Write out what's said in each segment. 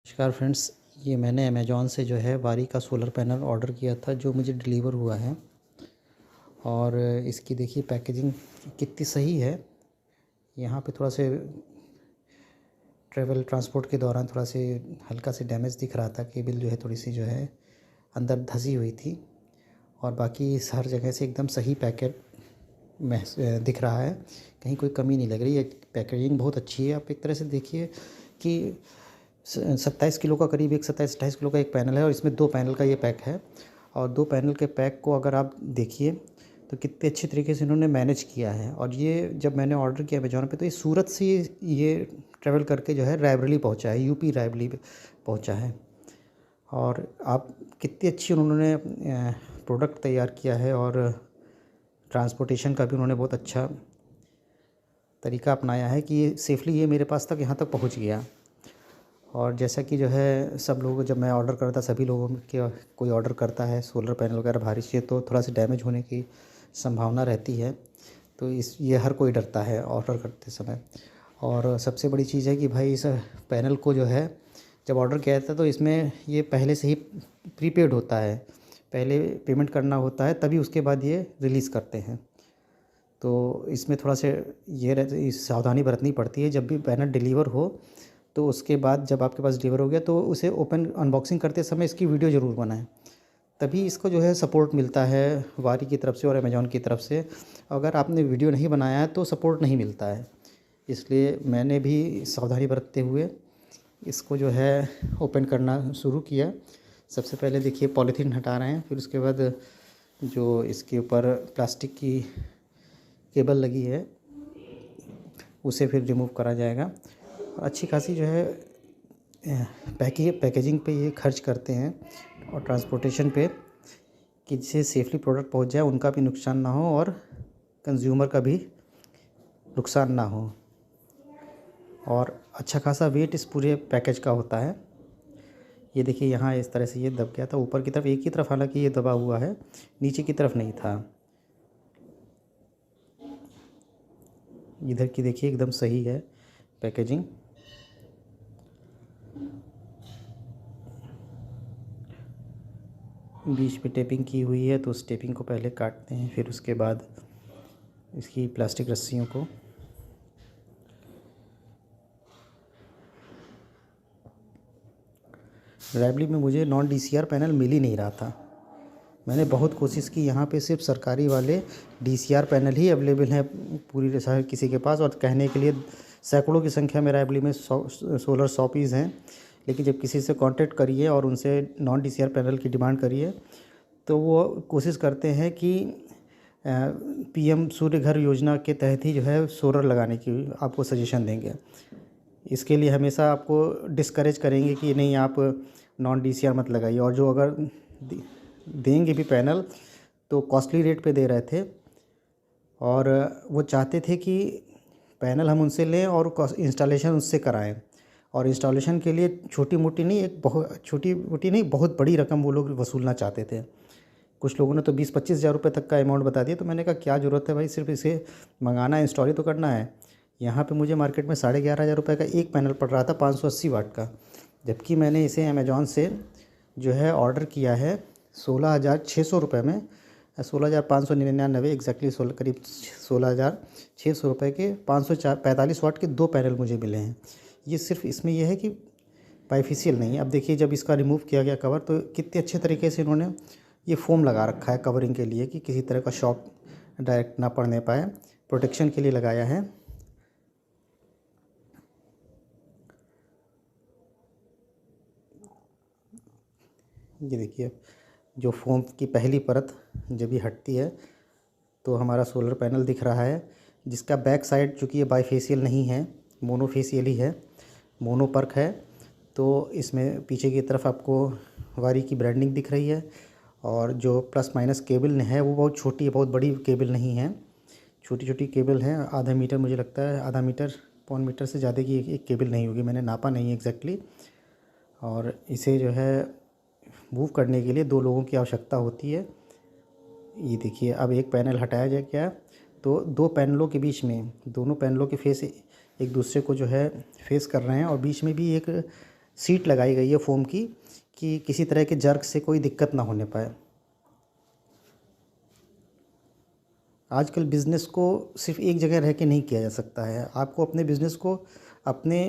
नमस्कार फ्रेंड्स, ये मैंने अमेज़ॉन से जो है वारी का सोलर पैनल ऑर्डर किया था जो मुझे डिलीवर हुआ है। और इसकी देखिए पैकेजिंग कितनी सही है। यहाँ पे थोड़ा से ट्रांसपोर्ट के दौरान थोड़ा से हल्का से डैमेज दिख रहा था। केबल जो है थोड़ी सी जो है अंदर धसी हुई थी और बाकी हर जगह से एकदम सही पैकेट दिख रहा है। कहीं कोई कमी नहीं लग रही है। पैकेजिंग बहुत अच्छी है। आप एक तरह से देखिए कि 27 किलो का करीब एक 27-28 किलो का एक पैनल है और इसमें 2 पैनल का ये पैक है। और 2 पैनल के पैक को अगर आप देखिए तो कितने अच्छे तरीके से इन्होंने मैनेज किया है। और ये जब मैंने ऑर्डर किया अमेज़ॉन पे तो ये सूरत से ये ट्रैवल करके जो है रायबरेली पहुंचा है, यूपी रायबरेली पहुंचा है। और आप कितनी अच्छी उन्होंने प्रोडक्ट तैयार किया है और ट्रांसपोर्टेशन का भी उन्होंने बहुत अच्छा तरीका अपनाया है कि ये सेफ़ली ये मेरे पास तक यहाँ तक पहुँच गया। और जैसा कि जो है सब लोग जब मैं ऑर्डर करता सभी लोगों के कोई ऑर्डर करता है सोलर पैनल वगैरह भारी चीज़ तो थोड़ा सा डैमेज होने की संभावना रहती है। तो ये हर कोई डरता है ऑर्डर करते समय। और सबसे बड़ी चीज़ है कि भाई इस पैनल को जो है जब ऑर्डर किया था तो इसमें ये पहले से ही प्रीपेड होता है, पहले पेमेंट करना होता है तभी उसके बाद ये रिलीज़ करते हैं। तो इसमें थोड़ा से ये सावधानी बरतनी पड़ती है। जब भी पैनल डिलीवर हो तो उसके बाद जब आपके पास डिलीवर हो गया तो उसे ओपन अनबॉक्सिंग करते समय इसकी वीडियो ज़रूर बनाएं, तभी इसको जो है सपोर्ट मिलता है वारी की तरफ से और अमेज़ॉन की तरफ से। अगर आपने वीडियो नहीं बनाया है तो सपोर्ट नहीं मिलता है। इसलिए मैंने भी सावधानी बरतते हुए इसको जो है ओपन करना शुरू किया। सबसे पहले देखिए पॉलीथीन हटा रहे हैं, फिर उसके बाद जो इसके ऊपर प्लास्टिक की केबल लगी है उसे फिर रिमूव करा जाएगा। और अच्छी खासी जो है पैकेजिंग पे ये खर्च करते हैं और ट्रांसपोर्टेशन पे कि जिससे सेफ़ली प्रोडक्ट पहुंच जाए, उनका भी नुकसान ना हो और कंज्यूमर का भी नुकसान ना हो। और अच्छा खासा वेट इस पूरे पैकेज का होता है। ये देखिए यहाँ इस तरह से ये दब गया था ऊपर की तरफ, एक ही तरफ हालांकि ये दबा हुआ है, नीचे की तरफ नहीं था। इधर की देखिए एकदम सही है पैकेजिंग। बीच में टेपिंग की हुई है तो उस टेपिंग को पहले काटते हैं, फिर उसके बाद इसकी प्लास्टिक रस्सियों को रायबरेली में मुझे नॉन DCR पैनल मिल ही नहीं रहा था। मैंने बहुत कोशिश की, यहाँ पे सिर्फ सरकारी वाले DCR पैनल ही अवेलेबल हैं पूरी शहर किसी के पास। और कहने के लिए सैकड़ों की संख्या में रायबरेली में सोलर शॉपीज़ हैं, लेकिन जब किसी से कांटेक्ट करिए और उनसे नॉन DCR पैनल की डिमांड करिए तो वो कोशिश करते हैं कि PM सूर्य घर योजना के तहत ही जो है सोलर लगाने की आपको सजेशन देंगे। इसके लिए हमेशा आपको डिस्करेज करेंगे कि नहीं आप नॉन DCR मत लगाइए। और जो अगर देंगे भी पैनल तो कॉस्टली रेट पे दे रहे थे और वो चाहते थे कि पैनल हम उनसे लें और इंस्टॉलेशन उससे कराएं। और इंस्टॉलेशन के लिए छोटी मोटी नहीं, एक बहुत छोटी मोटी नहीं, बहुत बड़ी रकम वो लोग वसूलना चाहते थे। कुछ लोगों ने तो 20-25 हज़ार रुपये तक का अमाउंट बता दिया। तो मैंने कहा क्या ज़रूरत है भाई, सिर्फ इसे मंगाना है, इंस्टॉल ही तो करना है। यहाँ पे मुझे मार्केट में 11,500 रुपये का एक पैनल पड़ रहा था 580 वाट का, जबकि मैंने इसे अमेज़ॉन से जो है ऑर्डर किया है 16,600 रुपये में, 16,599 एग्जैक्टली, करीब 16,600 रुपये के 545 वाट के 2 पैनल मुझे मिले हैं। ये सिर्फ इसमें यह है कि बाइफेशियल नहीं है। अब देखिए जब इसका रिमूव किया गया कवर तो कितने अच्छे तरीके से इन्होंने ये फ़ोम लगा रखा है कवरिंग के लिए कि किसी तरह का शॉक डायरेक्ट ना पड़ने पाए, प्रोटेक्शन के लिए लगाया है। ये देखिए जो फोम की पहली परत जब ये हटती है तो हमारा सोलर पैनल दिख रहा है, जिसका बैक साइड चूँकि ये बाईफेशियल नहीं है, मोनोफेशियल ही है, मोनोपर्क है। तो इसमें पीछे की तरफ आपको वारी की ब्रांडिंग दिख रही है। और जो प्लस माइनस केबल है वो बहुत छोटी है, बहुत बड़ी केबल नहीं है, छोटी छोटी केबल है। आधा मीटर मुझे लगता है, आधा मीटर पौन मीटर से ज़्यादा की एक केबल नहीं होगी, मैंने नापा नहीं है एग्जैक्टली। और इसे जो है मूव करने के लिए 2 लोगों की आवश्यकता होती है। ये देखिए अब एक पैनल हटाया जाए क्या तो 2 पैनलों के बीच में, दोनों पैनलों के फेस एक दूसरे को जो है फेस कर रहे हैं और बीच में भी एक सीट लगाई गई है फ़ोम की कि किसी तरह के जर्क से कोई दिक्कत ना होने पाए। आजकल बिज़नेस को सिर्फ़ एक जगह रह के नहीं किया जा सकता है। आपको अपने बिज़नेस को अपने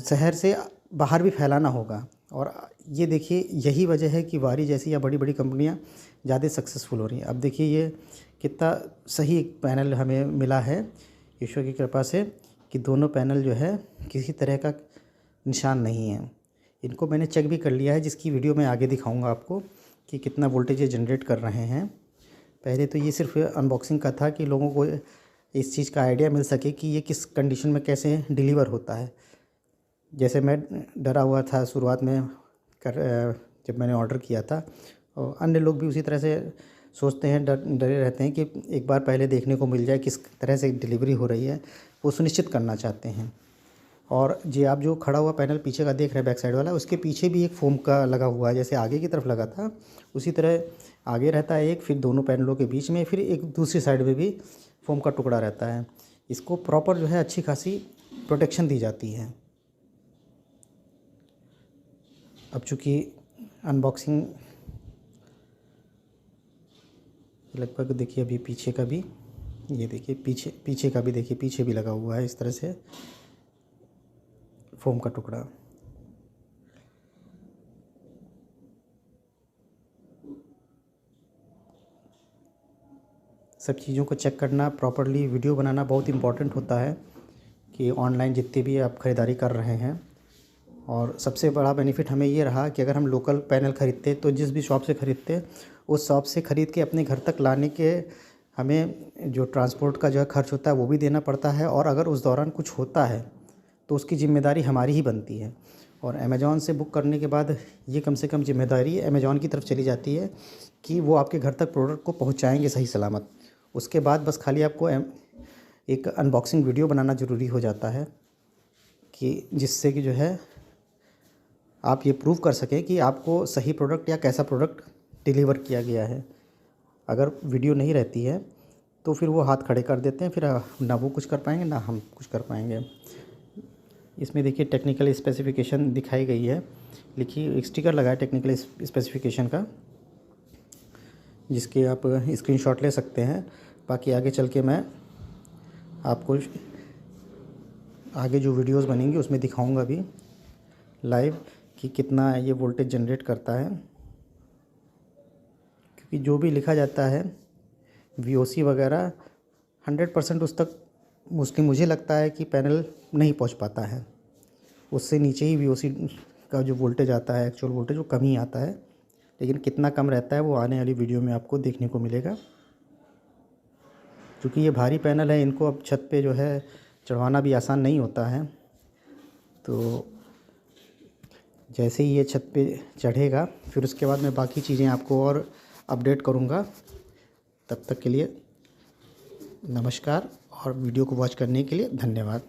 शहर से बाहर भी फैलाना होगा। और ये देखिए, यही वजह है कि वारी जैसी या बड़ी-बड़ी कंपनियां ज़्यादा सक्सेसफुल हो रही हैं। अब देखिए ये कितना सही पैनल हमें मिला है ईश्वर की कृपा से, कि दोनों पैनल जो है किसी तरह का निशान नहीं है। इनको मैंने चेक भी कर लिया है, जिसकी वीडियो मैं आगे दिखाऊंगा आपको कि कितना वोल्टेज ये जनरेट कर रहे हैं। पहले तो ये सिर्फ अनबॉक्सिंग का था कि लोगों को इस चीज़ का आइडिया मिल सके कि ये किस कंडीशन में कैसे डिलीवर होता है। जैसे मैं डरा हुआ था शुरुआत में जब मैंने ऑर्डर किया था, और अन्य लोग भी उसी तरह से सोचते हैं, डरे रहते हैं कि एक बार पहले देखने को मिल जाए किस तरह से डिलीवरी हो रही है, वो सुनिश्चित करना चाहते हैं। और जी आप जो खड़ा हुआ पैनल पीछे का देख रहे हैं बैक साइड वाला, उसके पीछे भी एक फ़ोम का लगा हुआ है। जैसे आगे की तरफ लगा था उसी तरह आगे रहता है एक, फिर दोनों पैनलों के बीच में फिर एक दूसरी साइड में भी फ़ोम का टुकड़ा रहता है। इसको प्रॉपर जो है अच्छी खासी प्रोटेक्शन दी जाती है। अब चूँकि अनबॉक्सिंग लगभग देखिए, अभी पीछे का भी ये देखिए, पीछे का भी देखिए, पीछे भी लगा हुआ है इस तरह से फ़ोम का टुकड़ा। सब चीज़ों को चेक करना, प्रॉपर्ली वीडियो बनाना बहुत इम्पॉर्टेंट होता है कि ऑनलाइन जितनी भी आप ख़रीदारी कर रहे हैं। और सबसे बड़ा बेनिफिट हमें ये रहा कि अगर हम लोकल पैनल ख़रीदते तो जिस भी शॉप से ख़रीदते उस शॉप से ख़रीद के अपने घर तक लाने के हमें जो ट्रांसपोर्ट का जो है खर्च होता है वो भी देना पड़ता है। और अगर उस दौरान कुछ होता है तो उसकी ज़िम्मेदारी हमारी ही बनती है। और अमेज़ॉन से बुक करने के बाद ये कम से कम ज़िम्मेदारी अमेज़ॉन की तरफ चली जाती है कि वो आपके घर तक प्रोडक्ट को पहुँचाएँगे सही सलामत। उसके बाद बस खाली आपको एक अनबॉक्सिंग वीडियो बनाना ज़रूरी हो जाता है कि जिससे कि जो है आप ये प्रूव कर सकें कि आपको सही प्रोडक्ट या कैसा प्रोडक्ट डिलीवर किया गया है। अगर वीडियो नहीं रहती है तो फिर वो हाथ खड़े कर देते हैं, फिर ना वो कुछ कर पाएंगे ना हम कुछ कर पाएंगे। इसमें देखिए टेक्निकल स्पेसिफिकेशन दिखाई गई है, लिखी एक स्टिकर लगा है टेक्निकल स्पेसिफिकेशन का, जिसके आप स्क्रीनशॉट ले सकते हैं। बाकी आगे चल के मैं आपको आगे जो वीडियोस बनेंगी उसमें दिखाऊंगा भी लाइव कि कितना ये वोल्टेज जनरेट करता है। क्योंकि जो भी लिखा जाता है VOC वगैरह 100% उस तक मुझे लगता है कि पैनल नहीं पहुंच पाता है। उससे नीचे ही VOC का जो वोल्टेज आता है, एक्चुअल वोल्टेज, वो कम ही आता है। लेकिन कितना कम रहता है वो आने वाली वीडियो में आपको देखने को मिलेगा। क्योंकि ये भारी पैनल है, इनको अब छत पे जो है चढ़वाना भी आसान नहीं होता है। तो जैसे ही ये छत पे चढ़ेगा फिर उसके बाद मैं बाकी चीज़ें आपको और अपडेट करूँगा। तब तक के लिए नमस्कार, और वीडियो को वॉच करने के लिए धन्यवाद।